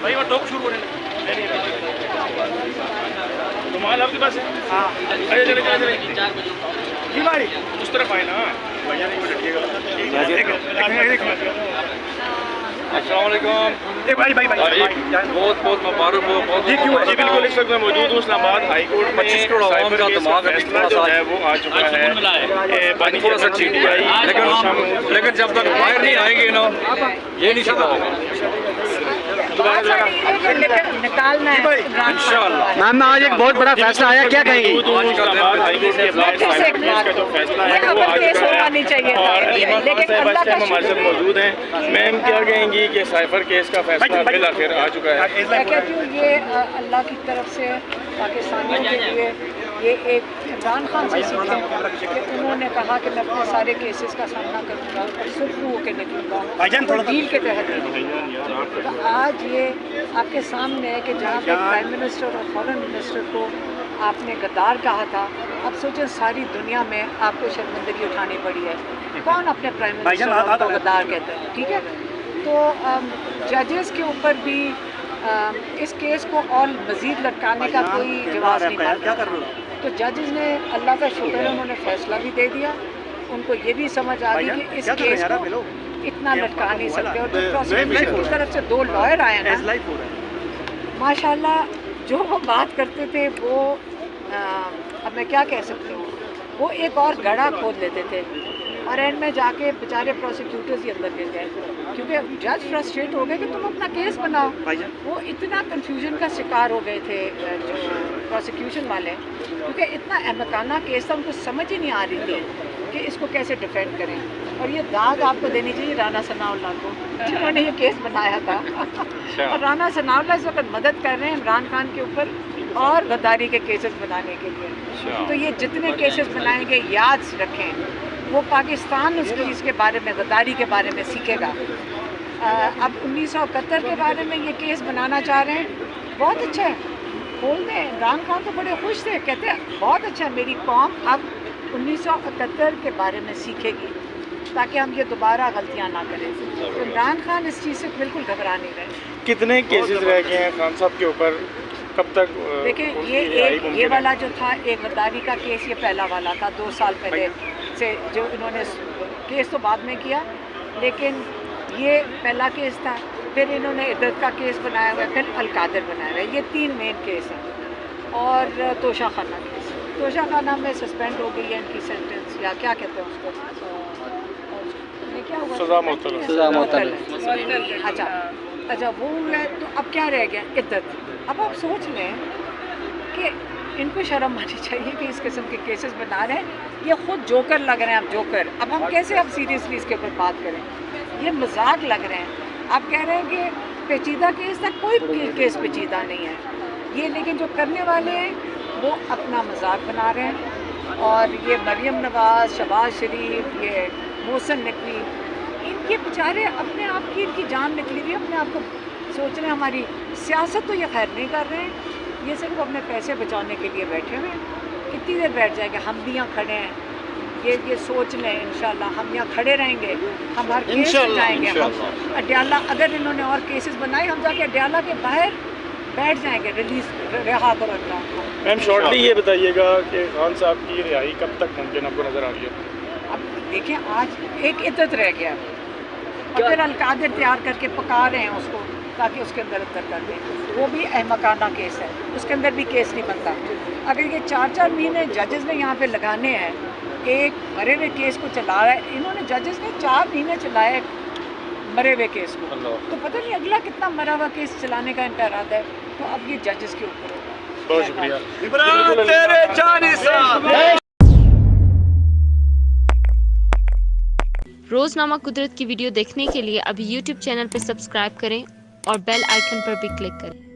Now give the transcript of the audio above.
بھائی وہ ٹوک شروع کریں رومال آپ کے پاس ہے؟ ہاں چلے جی بھائی اس طرف آئے نا بھیا نہیں بیٹھیے گا. السلام علیکم. بھائی بہت بہت مبارک ہو. جی بالکل اس وقت میں موجود ہوں اسلام آباد ہائی کورٹ میں. 25 کروڑ عوام کا دماغ فیصلہ جو ہے وہ آ چکا ہے. پانی تھوڑا سا چیٹی آئی لیکن جب تک باہر نہیں آئیں گے نا یہ نہیں شکا ہوگا نکالنا ہے انشاءاللہ. میم آج ایک بہت بڑا فیصلہ آیا, کیا کہیں گے؟ موجود ہیں. میم کیا کہیں گی کہ سائفر کیس کا فیصلہ بالآخر آ چکا ہے؟ میں کہتی ہوں یہ اللہ کی طرف سے پاکستانیوں کے لیے یہ ایک عمران خان سے سیکھیں کہ انہوں نے کہا کہ میں اپنے سارے کیسز کا سامنا کروں گا اور سرخرو ہو کے نکلوں گا ڈیل کے تحت. تو آج یہ آپ کے سامنے ہے کہ جہاں پہ پرائم منسٹر اور فارن منسٹر کو آپ نے غدار کہا تھا, اب سوچیں ساری دنیا میں آپ کو شرمندگی اٹھانی پڑی ہے. کون اپنے پرائم منسٹر کو غدار کہتے ہیں؟ ٹھیک ہے, تو ججز کے اوپر بھی اس کیس کو اور مزید لٹکانے کا کوئی جواز نہیں ملتا. تو ججز نے اللہ کا شکر ہے انہوں نے فیصلہ بھی دے دیا. ان کو یہ بھی سمجھ آ گئی کہ اس کیس کو اتنا لٹکا نہیں سکتے. اور جو پروسیکیوشن کی طرف سے 2 لائر آئے نا ماشاءاللہ جو وہ بات کرتے تھے وہ اب میں کیا کہہ سکتی ہوں, وہ ایک اور گڑھا کھود لیتے تھے اور اینڈ میں جا کے بیچارے پروسیکیوٹرز ہی اندر گر گئے کیونکہ جج فرسٹریٹ ہو گئے کہ تم اپنا کیس بناؤ. وہ اتنا کنفیوژن کا شکار ہو گئے تھے جو پروسیکیوشن والے, کیونکہ اتنا احمقانہ کیس تھا, ان کو سمجھ ہی نہیں آ رہی تھی کہ اس کو کیسے ڈیفینڈ کریں. اور یہ داغ آپ کو دینی چاہیے رانا ثناء اللہ کو جنہوں نے یہ کیس بنایا تھا. اور رانا ثناء اللہ اس وقت مدد کر رہے ہیں عمران خان کے اوپر اور غداری کے کیسز بنانے کے لیے. تو یہ جتنے کیسز بنائیں گے یاد رکھیں وہ پاکستان اس چیز کے بارے میں غداری کے بارے میں سیکھے گا. اب 1971 کے بارے میں یہ کیس بنانا چاہ رہے ہیں, بہت اچھا ہے, کھول دیں. عمران خان تو بڑے خوش تھے, کہتے ہیں بہت اچھا ہے میری قوم اب 1971 کے بارے میں سیکھے گی تاکہ ہم یہ دوبارہ غلطیاں نہ کریں. عمران خان اس چیز سے بالکل گھبرا نہیں رہے. کتنے کیسز رہ گئے ہیں خان صاحب کے اوپر, کب تک؟ دیکھیں یہ والا جو تھا ایک غداری کا کیس, یہ پہلا والا تھا 2 سال پہلے سے جو انہوں نے کیس تو بعد میں کیا, لیکن یہ پہلا کیس تھا. پھر انہوں نے عدت کا کیس بنایا ہوا ہے, پھر القادر بنایا ہوا ہے. یہ 3 مین کیس ہیں. اور توشہ خانہ کیس, توشہ خانہ میں سسپینڈ ہو گئی ہے ان کی سینٹنس, یا کیا کہتے ہیں اس کو, کیا ہوا, سزا معطل. اچھا وہ ہے. تو اب کیا رہ گیا, عدت. اب آپ سوچ لیں کہ ان کو شرم آنی چاہیے کہ اس قسم کے کیسز بنا رہے ہیں. یہ خود جوکر لگ رہے ہیں, اب جوکر. اب ہم کیسے اب سیریسلی اس کے اوپر بات کریں, یہ مذاق لگ رہے ہیں. آپ کہہ رہے ہیں کہ پیچیدہ کیس تھا, کوئی کیس پیچیدہ نہیں ہے یہ, لیکن جو کرنے والے ہیں وہ اپنا مذاق بنا رہے ہیں. اور یہ مریم نواز, شہباز شریف, یہ محسن نقوی, ان کے بیچارے اپنے آپ کی ان کی جان نکلی ہوئی, اپنے آپ کو سوچ رہے ہیں ہماری سیاست تو یہ خیر نہیں کر رہے ہیں, یہ صرف اپنے پیسے بچانے کے لیے بیٹھے ہوئے ہیں. کتنی دیر بیٹھ جائیں گے, ہم بھی یہاں کھڑے ہیں. یہ سوچ لیں انشاءاللہ ہم یہاں کھڑے رہیں گے, ہم ہر کیس میں جائیں گے. ہم اڈیالہ, اگر انہوں نے اور کیسز بنائے, ہم جا کے اڈیالہ کے باہر بیٹھ جائیں گے, ریلیز رہا کرو اللہ. میم شارٹلی یہ بتائیے گا کہ خان صاحب کی رہائی کب تک ممکن آپ کو نظر آ رہی ہے؟ اب دیکھیں آج ایک عدت رہ گیا, اور پھر القادر تیار کر کے پکا رہے ہیں اس کو تاکہ اس کے اندر کر دیں. وہ بھی احمقانہ کیس ہے, اس کے اندر بھی کیس نہیں بنتا. اگر یہ 4 مہینے ججز نے یہاں پہ لگانے ہیں ایک مرے ہوئے کیس کو چلا رہا ہے, انہوں نے ججز نے 4 مہینے چلائے مرے ہوئے کیس کو, تو پتہ نہیں اگلا کتنا مرا ہوا کیس چلانے کا ان کا ارادہ ہے. تو اب یہ ججز کے اوپر ہوگا. بہت شکریہ. روزنامہ قدرت کی ویڈیو دیکھنے کے لیے ابھی یوٹیوب چینل پر سبسکرائب کریں اور بیل آئیکن پر بھی کلک کریں.